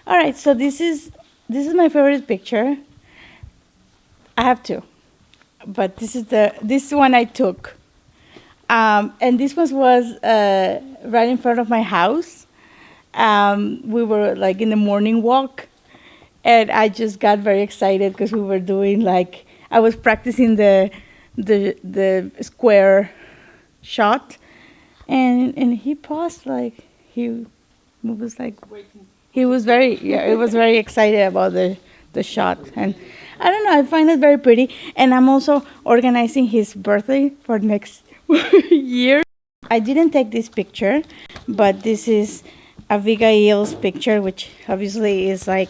All right, so this is my favorite picture. I have two, but this one I took, and this was right in front of my house. We were like in the morning walk, and I just got very excited because we were doing like I was practicing the square shot, and he paused like he was like he was very excited about the shot, and I don't know, I find it very pretty, and I'm also organizing his birthday for next year. I didn't take this picture, but this is Abigail's picture, which obviously is like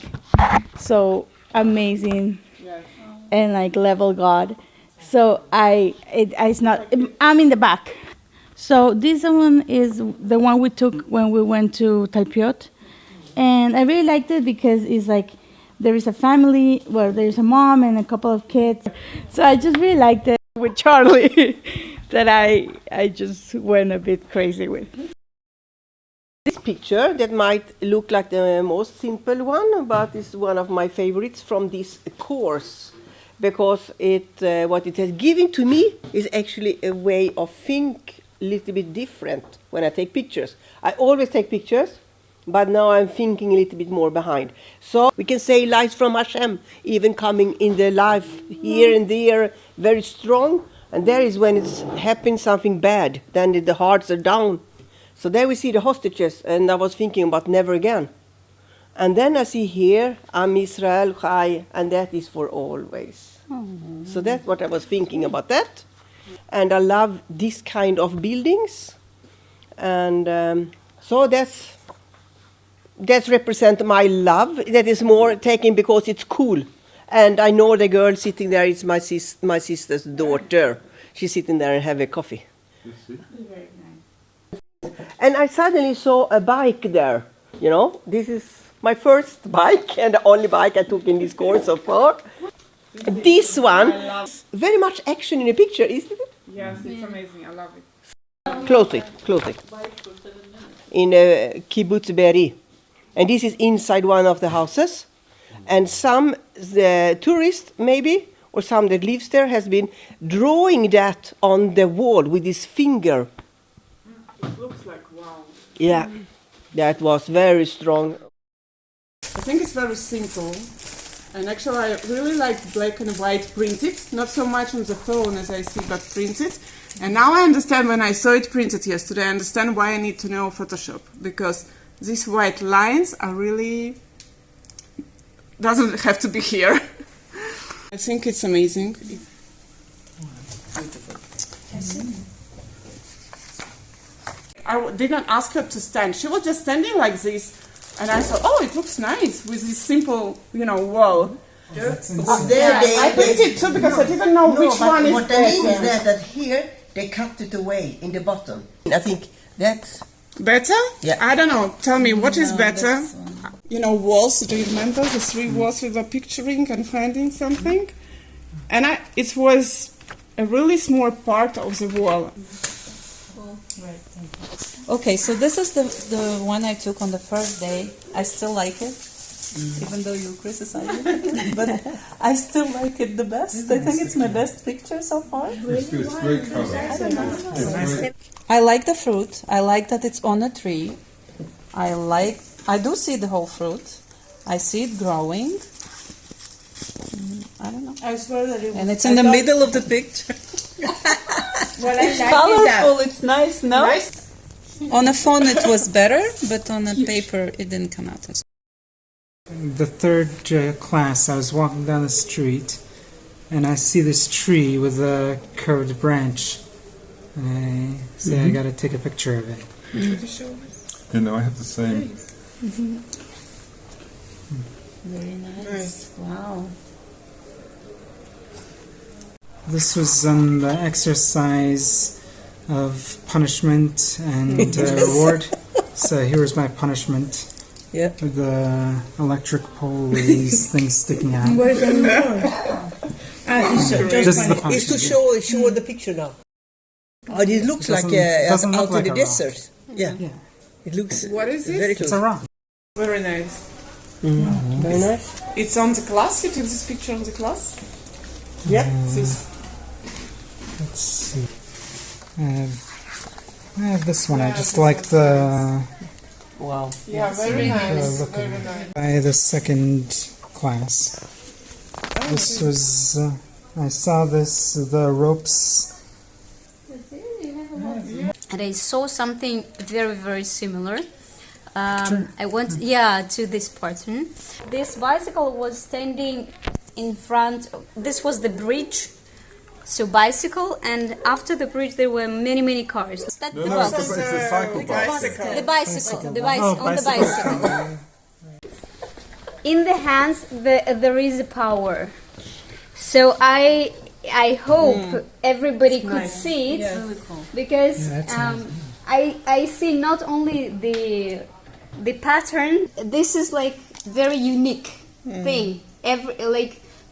so amazing and like level God. So it's not. I'm in the back. So this one is the one we took when we went to Talpiot, and I really liked it because it's like there is a family where there's a mom and a couple of kids. So I just really liked it with Charlie that I just went a bit crazy with. This picture that might look like the most simple one, but is one of my favorites from this course, because what it has given to me is actually a way of think a little bit different when I take pictures. I always take pictures, but now I'm thinking a little bit more behind. So we can say lights from Hashem, even coming in the life here and there, very strong. And there is when it's happened something bad, then the hearts are down. So there we see the hostages, and I was thinking about never again. And then I see here, Am Israel Chai, and that is for always. Mm-hmm. So that's what I was thinking about that. And I love this kind of buildings. And so that's represent my love. That is more taken because it's cool. And I know the girl sitting there is my sister's daughter. She's sitting there and have a coffee. Very nice. And I suddenly saw a bike there. You know, this is my first bike and the only bike I took in this course so far. This one, very much action in the picture, isn't it? Yes, it's amazing. I love it. Close it. In Kibbutz Be'eri. And this is inside one of the houses. And some the tourist maybe, or some that lives there, has been drawing that on the wall with his finger. It looks like wow. Yeah, that was very strong. I think it's very simple. And actually I really like black and white printed, not so much on the phone as I see, but printed. And now I understand, when I saw it printed yesterday, I understand why I need to know Photoshop, because these white lines are really, doesn't have to be here. I think it's amazing. Beautiful. I didn't ask her to stand. She was just standing like this. And I thought, oh, it looks nice with this simple, wall. I printed too because I didn't know which one is what better. I mean is that here they cut it away in the bottom. I think that's better. Yeah. I don't know. Tell me, what is better? Walls. Do you remember the three walls we were picturing and finding something? And it was a really small part of the wall. Okay, so this is the one I took on the first day. I still like it, even though you criticize it. But I still like it the best. I think it's my best picture so far. It's great color. I don't know. I like the fruit. I like that it's on a tree. I do see the whole fruit. I see it growing. I don't know. I swear that and it's in the middle of the picture. Well, it's colorful. It's nice. No. Nice. On a phone it was better, but on a paper it didn't come out as the third class, I was walking down the street and I see this tree with a curved branch. And I say, I gotta take a picture of it. I have the same. Very nice. Wow. This was on the exercise of punishment and reward. So here was my punishment. Yeah. With the electric pole with these things sticking out. Where's the reward? This is the punishment. It's to show the picture now. Oh, it looks like doesn't out look like in the a rock. desert. Yeah. It looks What is this? very close. It's a rock. Very nice. Very nice. It's on the class. You took this picture on the class. Yeah. This. Let's see. I have this one. I just like the Wow. Yeah, very nice. look Very of it. nice. By the second class. This was. I saw this. The ropes. And I saw something very, very similar. I went, to this pattern. This bicycle was standing in front. This was the bridge. So bicycle, and after the bridge there were many, many cars. That's the No, it's bus. a cycle bus. The bicycle, Oh, on the bicycle. In the hands, there is a power. So I hope everybody could see it because Yeah, that's I see not only the pattern. This is like very unique thing.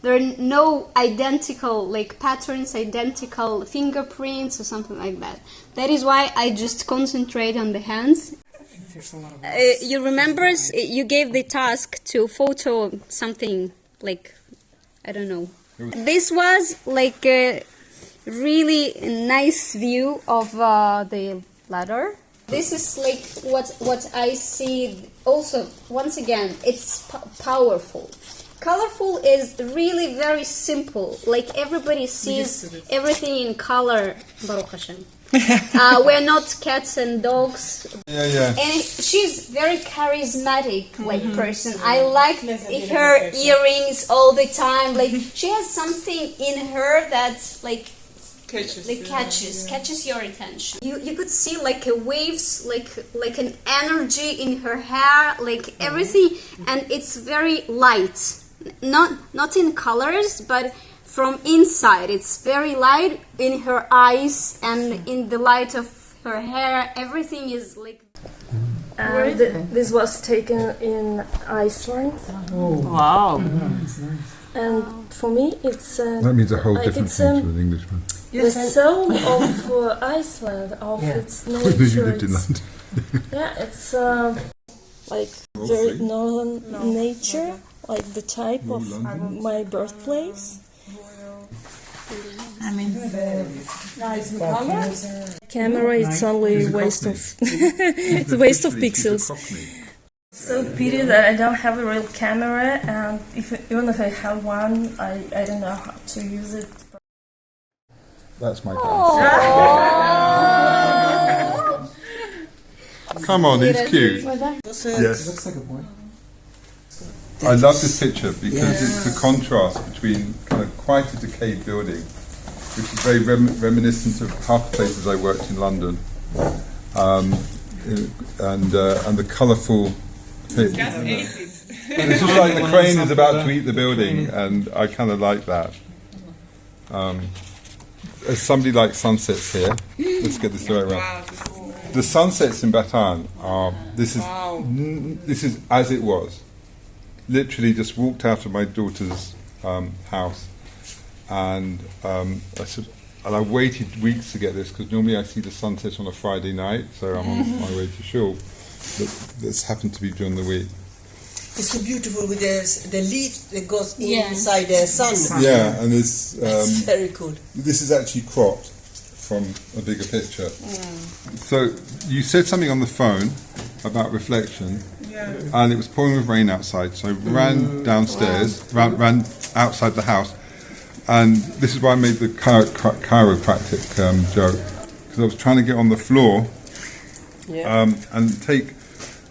There are no identical patterns, identical fingerprints or something like that. That is why I just concentrate on the hands. You remember you gave the task to photo something I don't know. This was like a really nice view of the ladder. This is like what I see. Also, once again, it's powerful. Colorful is really very simple. Like everybody sees everything in color. Baruch Hashem. We're not cats and dogs. Yeah. And she's very charismatic person. I like her earrings all the time. Like she has something in her that's catches your attention. You could see like a waves, like an energy in her hair, like everything, and it's very light. Not in colors, but from inside. It's very light in her eyes and in the light of her hair. Everything is like. And this was taken in Iceland, Wow. and for me, it's That means a whole Like different it's, thing to an Englishman. the soul of Iceland, of its You nature. lived in It's, London. yeah, it's like very northern nature, like the type of my birthplace. Camera, it's only waste of it's a waste of pixels. So pity that I don't have a real camera, and even if I have one, I don't know how to use it. That's my dad. Come on, he's cute. Yes. Looks like a boy. I love this picture because it's the contrast between kind of quite a decayed building, which is very reminiscent of half the places I worked in London, and the colourful. It's just like the crane is about to eat the building, and I kind of like that. As somebody likes sunsets here, let's get this the right around. The sunsets in Bataan are. This is as it was. Literally, just walked out of my daughter's house, and I waited weeks to get this because normally I see the sunset on a Friday night, so I'm on my way to shul. But this happened to be during the week. It's so beautiful with the leaf that goes inside the sun. Yeah, and this It's very cool. this is actually cropped from a bigger picture. So you said something on the phone about reflection, and it was pouring with rain outside. So I ran downstairs, ran outside the house, and this is why I made the chiropractic joke, because I was trying to get on the floor and take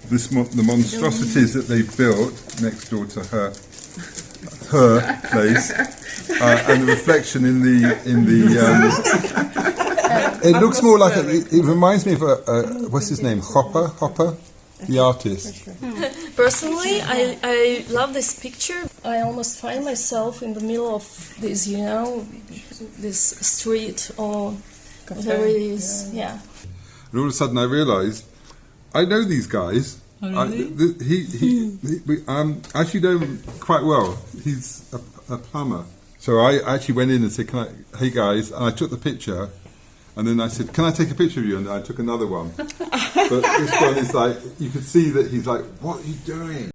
the monstrosities that they built next door to her place, and the reflection in the. It looks more like it reminds me of what's his name, Hopper, the artist. Personally, I love this picture. I almost find myself in the middle of this, this street or very, And all of a sudden, I realised I know these guys. Oh, really? We actually know him quite well. He's a plumber. So I actually went in and said, "Hey guys," and I took the picture. And then I said, "Can I take a picture of you?" And I took another one. But this one is like, you could see that he's like, "What are you doing?"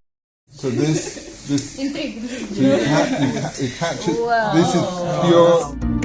So this Intrigue. so it catches. This is pure.